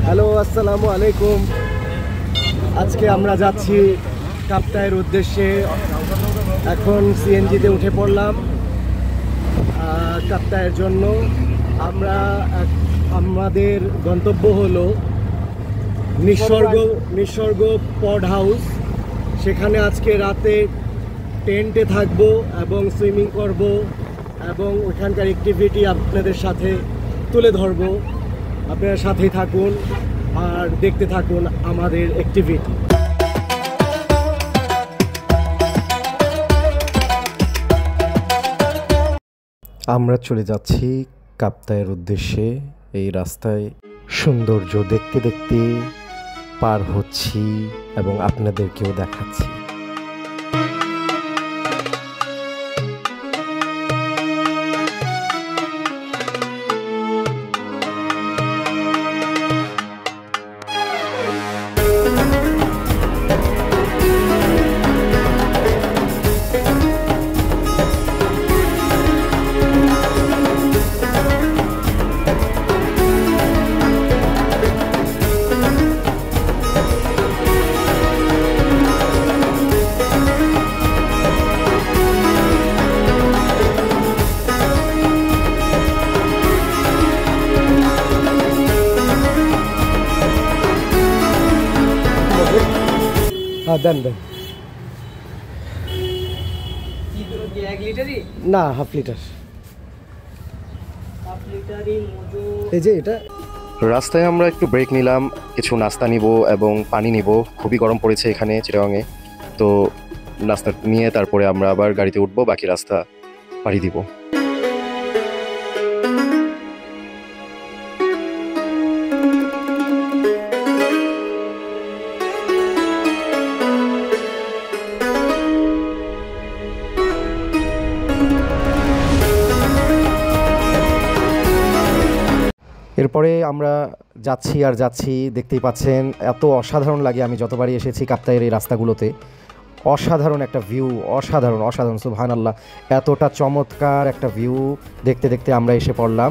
Hello, আসসালামু আলাইকুম। আজকে আমরা যাচ্ছি কাপ্তাইয়ের উদ্দেশ্যে। এখন সিএনজিতে উঠে পড়লাম কাপ্তাইয়ের জন্য। আমাদের গন্তব্য হলো নিসর্গ পড হাউস। সেখানে আজকে রাতে টেন্টে থাকবো এবং সুইমিং করব এবং ওখানকার অ্যাক্টিভিটি আপনাদের সাথে তুলে ধরবো। আপনারা সাথেই থাকুন আর দেখতে থাকুন আমাদের অ্যাক্টিভিটি। আমরা চলে যাচ্ছি কাপ্তাইয়ের উদ্দেশ্যে। এই রাস্তায় সৌন্দর্য দেখতে দেখতে পার হচ্ছি এবং আপনাদেরকেও দেখাচ্ছি। দেন না, হাফ লিটার। এই যে এটা রাস্তায় আমরা একটু ব্রেক নিলাম, কিছু নাস্তা নিব এবং পানি নিব। খুবই গরম পড়েছে এখানে চিটাগাংয়ে, তো নাস্তা নিয়ে তারপরে আমরা আবার গাড়িতে উঠবো, বাকি রাস্তা পাড়ি দিব। এরপরে আমরা যাচ্ছি আর যাচ্ছি, দেখতেই পাচ্ছেন এত অসাধারণ লাগে। আমি যতবারই এসেছি কাপ্তাইয়ের এই রাস্তাগুলোতে, অসাধারণ একটা ভিউ, অসাধারণ সুবহানাল্লাহ। এতটা চমৎকার একটা ভিউ দেখতে দেখতে আমরা এসে পড়লাম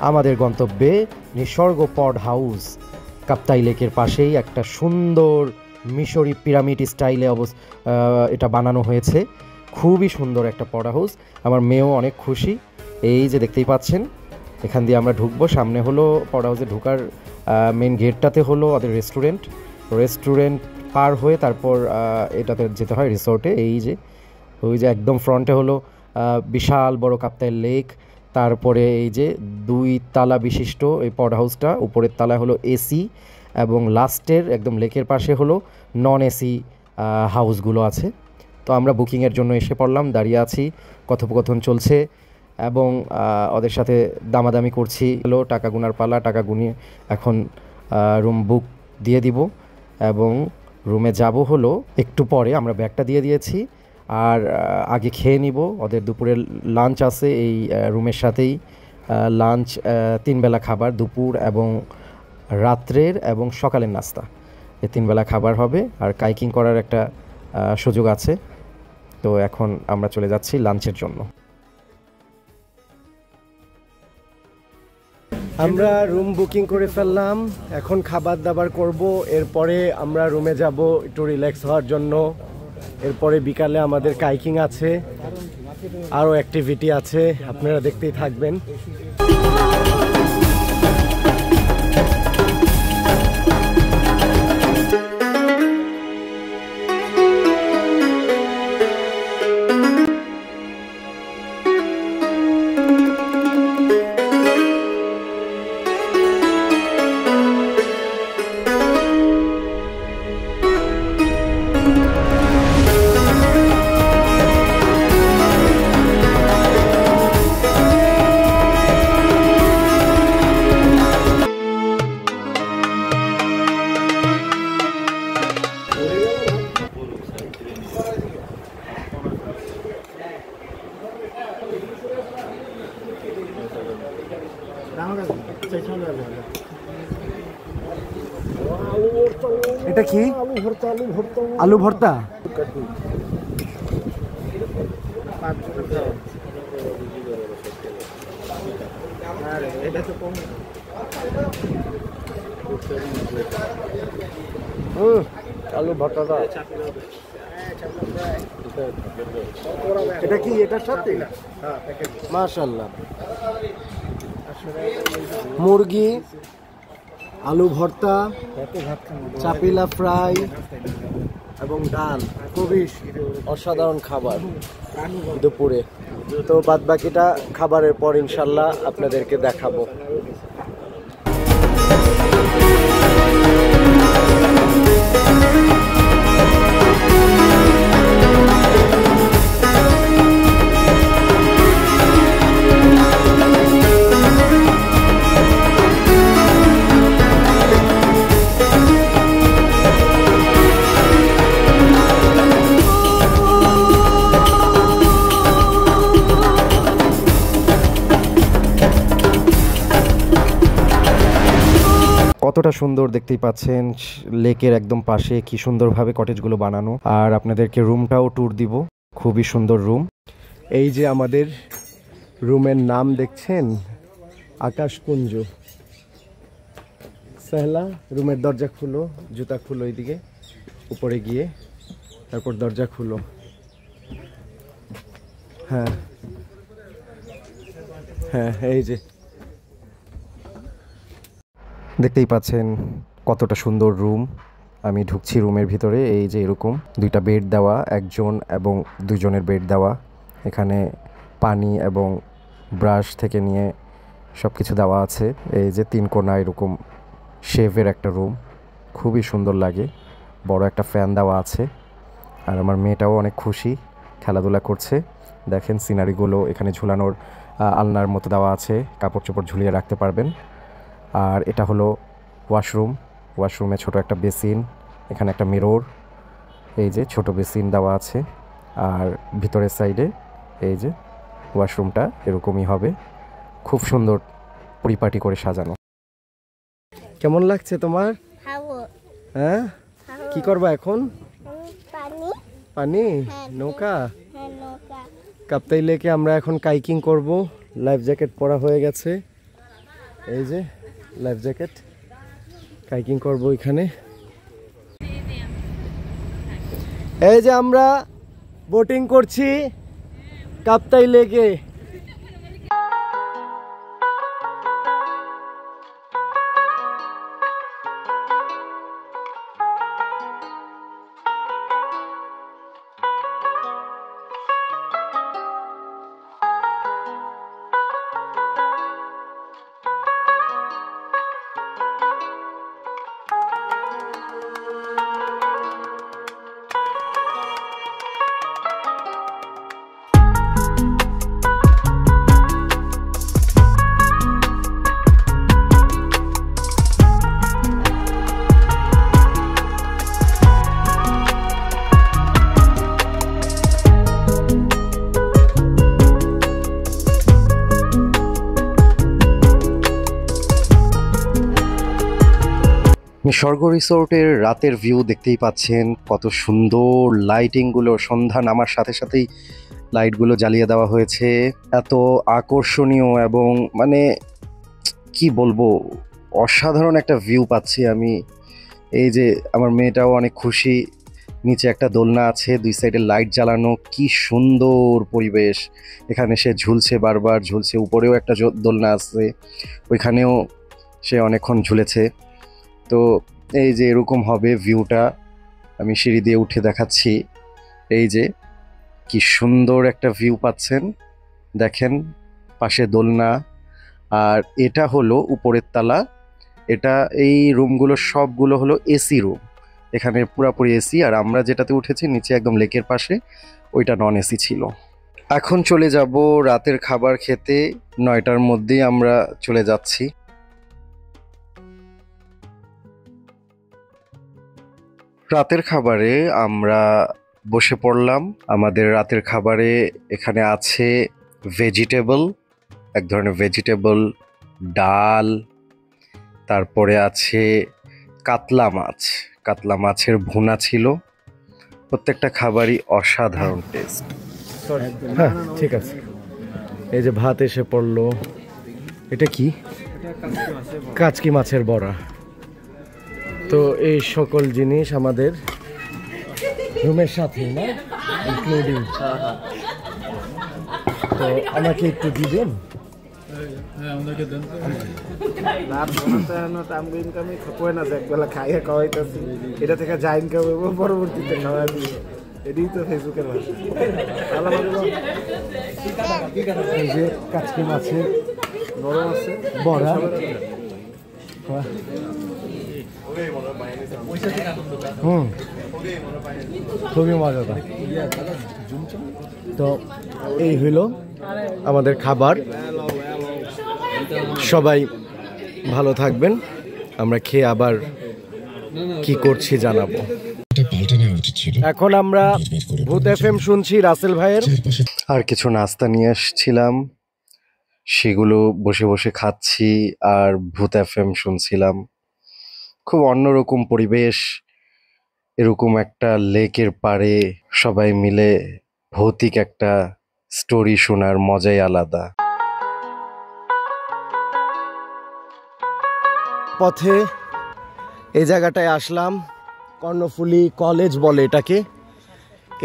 আমাদের গন্তব্যে, নিসর্গ পড হাউস। কাপ্তাই লেকের পাশেই একটা সুন্দর মিশরি পিরামিড স্টাইলে এটা বানানো হয়েছে। খুবই সুন্দর একটা পড হাউস। আমার মেয়েও অনেক খুশি। এই যে দেখতেই পাচ্ছেন, এখান দিয়ে আমরা ঢুকবো। সামনে হলো পড হাউসে ঢোকার মেন গেটটাতে হলো ওদের রেস্টুরেন্ট পার হয়ে তারপর এটাতে যেতে হয় রিসোর্টে। ওই যে একদম ফ্রন্টে হলো বিশাল বড় কাপ্তাই লেক। তারপরে এই যে 2 তালা বিশিষ্ট এই পড হাউসটা, উপরের তালায় হলো এসি এবং লাস্টের একদম লেকের পাশে হলো নন এসি হাউসগুলো আছে। তো আমরা বুকিংয়ের জন্য এসে পড়লাম, দাঁড়িয়ে আছি, কথোপকথন চলছে এবং ওদের সাথে দামাদামি করছি। হলো টাকা গুনার পালা, টাকা গুনিয়ে এখন রুম বুক দিয়ে দিব এবং রুমে যাব হলো একটু পরে। আমরা ব্যাগটা দিয়ে দিয়েছি আর আগে খেয়ে নিব। ওদের দুপুরের লাঞ্চ আছে এই রুমের সাথেই। লাঞ্চ 3 বেলা খাবার, দুপুর এবং রাত্রের এবং সকালের নাস্তা, এই 3 বেলা খাবার হবে। আর কাইকিং করার একটা সুযোগ আছে। তো এখন আমরা চলে যাচ্ছি লাঞ্চের জন্য। আমরা রুম বুকিং করে ফেললাম, এখন খাবার দাবার করব। এরপরে আমরা রুমে যাব একটু রিল্যাক্স হওয়ার জন্য। এরপরে বিকালে আমাদের কাইকিং আছে, আরও অ্যাক্টিভিটি আছে, আপনারা দেখতেই থাকবেন। এটা কি? আলু ভর্তা। আলু ভর্তাটা এটা কি এটার সাথে? মাশাআল্লাহ। মুরগি, আলু ভর্তা, চাপিলা ফ্রাই এবং ডাল, খুবই অসাধারণ খাবার দুপুরে। তো বাদ বাকিটা খাবারের পর ইনশাল্লাহ আপনাদেরকে দেখাবো। কতটা সুন্দর দেখতেই পাচ্ছেন, লেকের একদম পাশে কি সুন্দরভাবে কটেজগুলো বানানো। আর আপনাদেরকে রুমটাও ট্যুর দিব, খুবই সুন্দর রুম। এই যে আমাদের রুমের নাম দেখছেন, আকাশকুঞ্জ। সাহলা, রুমের দরজা খুলো, জুতা খুলো, এইদিকে উপরে গিয়ে তারপর দরজা খুলো। হ্যাঁ হ্যাঁ, এই যে দেখতেই পাচ্ছেন কতটা সুন্দর রুম। আমি ঢুকছি রুমের ভিতরে। এই যে এরকম দুইটা বেড দেওয়া, একজন এবং দুইজনের বেড দেওয়া। এখানে পানি এবং ব্রাশ থেকে নিয়ে সব কিছু দেওয়া আছে। এই যে 3 কোণা এরকম শেভের একটা রুম, খুবই সুন্দর লাগে। বড় একটা ফ্যান দেওয়া আছে। আর আমার মেয়েটাও অনেক খুশি, খেলাধুলা করছে। দেখেন সিনারিগুলো এখানে ঝুলানোর আলনার মতো দেওয়া আছে, কাপড় চোপড় ঝুলিয়ে রাখতে পারবেন। আর এটা হলো ওয়াশরুম। ওয়াশরুমে ছোট একটা বেসিন, এখানে একটা মিরর, এই যে ছোট বেসিন দেওয়া আছে। আর ভিতরের সাইডে এই যে ওয়াশরুমটা এরকমই হবে, খুব সুন্দর পরিপাটি করে সাজানো। কেমন লাগছে তোমার? হ্যাঁ, কি করবা এখন? পানি, নৌকা, কাপ্তাই লেকে আমরা এখন কাইকিং করব। লাইফ জ্যাকেট পরা হয়ে গেছে, এই যে লাইফ জ্যাকেট, কাইকিং করব এখানে। এই যে আমরা বোটিং করছি কাপ্তাই লেকে। স্বর্গ রিসোর্টের রাতের ভিউ দেখতেই পাচ্ছেন, কত সুন্দর লাইটিংগুলো। সন্ধ্যা নামার সাথে সাথেই লাইটগুলো জ্বালিয়ে দেওয়া হয়েছে, এত আকর্ষণীয় এবং মানে কি বলবো, অসাধারণ একটা ভিউ পাচ্ছি আমি। এই যে আমার মেয়েটাও অনেক খুশি। নিচে একটা দোলনা আছে, 2 সাইডে লাইট জ্বালানো, কি সুন্দর পরিবেশ। এখানে সে ঝুলছে, বারবার ঝুলছে। উপরেও একটা দোলনা আছে, ওইখানেও সে অনেকক্ষণ ঝুলেছে। তো এই যে এরকম হবে ভিউটা, আমি সিঁড়ি দিয়ে উঠে দেখাচ্ছি। এই যে কি সুন্দর একটা ভিউ পাচ্ছেন, দেখেন পাশে দোলনা। আর এটা হলো উপরের তালা। এটা এই রুমগুলো সবগুলো হলো এসি রুম, এখানে পুরাপুরি এসি। আর আমরা যেটাতে উঠেছি নিচে একদম লেকের পাশে, ওইটা নন এসি ছিল। এখন চলে যাব রাতের খাবার খেতে। 9টার মধ্যেই আমরা চলে যাচ্ছি। রাতের খাবারে আমরা বসে পড়লাম। আমাদের রাতের খাবারে এখানে আছে ভেজিটেবল, এক ধরনের ভেজিটেবল, ডাল, তারপরে আছে কাতলা মাছ। কাতলা মাছের ভুনা ছিল। প্রত্যেকটা খাবারই অসাধারণ টেস্ট। হ্যাঁ ঠিক আছে। এই যে ভাত এসে পড়লো। এটা কি? কাচকি মাছের বড়া। তো এই সকল জিনিস আমাদের রুমের সাথে না ইনক্লুডিং। তো আমাকে একটু দিবেন? এটা থেকে যা ইনকাম হইব পরবর্তীতে খাওয়া দিব, এটাই তো ফেসবুকের ভাষা। এই যে কাচকি মাছের নরম আছে বড়া, খুবই মজাদার। তো এই হইল আমাদের খাবার। সবাই ভালো থাকবেন, আমরা খেয়ে আবার কি করছি জানাবো। এখন আমরা ভূত এফএম শুনছি রাসেল ভাইয়ের। আর কিছু নাস্তা নিয়ে এসেছিলাম, সেগুলো বসে বসে খাচ্ছি আর ভূত এফএম শুনছিলাম। খুব অন্যরকম পরিবেশ, এরকম একটা লেকের পাড়ে সবাই মিলে ভৌতিক একটা স্টোরি শোনার মজাই আলাদা। পথে এই জায়গাটায় আসলাম, কর্ণফুলী কলেজ বলে এটাকে।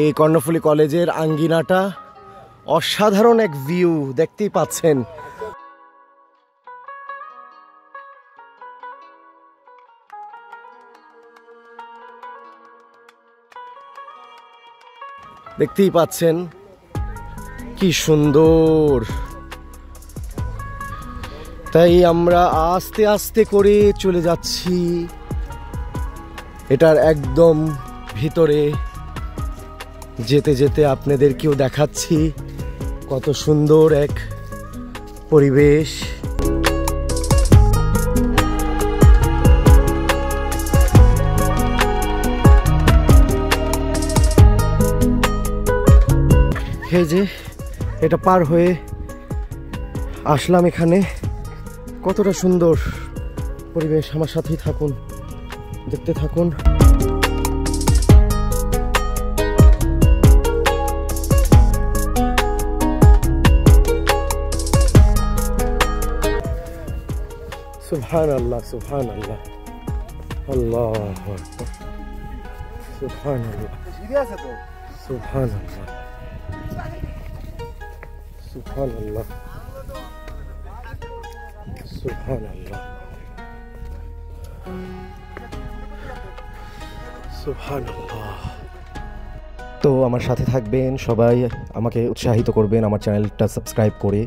এই কর্ণফুলী কলেজের আঙ্গিনাটা অসাধারণ এক ভিউ, দেখতেই পাচ্ছেন। দেখতেই পাচ্ছেন কি সুন্দর। তাই আমরা আস্তে আস্তে করে চলে যাচ্ছি এটার একদম ভিতরে। যেতে যেতে আপনাদেরকেও দেখাচ্ছি কত সুন্দর এক পরিবেশ। এই যে এটা পার হয়ে আসলাম এখানে। কতটা সুন্দর পরিবেশ, আমার সাথেই থাকুন, দেখতে থাকুন। সুবহানাল্লাহ, সুবহানাল্লাহ, আল্লাহু আকবার, সুবহানাল্লাহ, সুবহানাল্লাহ, সুবহানাল্লাহ, সুবহানাল্লাহ, সুবহানাল্লাহ। তো আমার সাথে থাকবেন, সবাই আমাকে উৎসাহিত করবেন আমার চ্যানেলটা সাবস্ক্রাইব করে,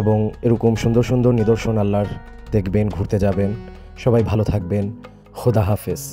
এবং এরকম সুন্দর সুন্দর নিদর্শন আল্লাহর দেখবেন, ঘুরতে যাবেন। সবাই ভালো থাকবেন। খোদা হাফেজ।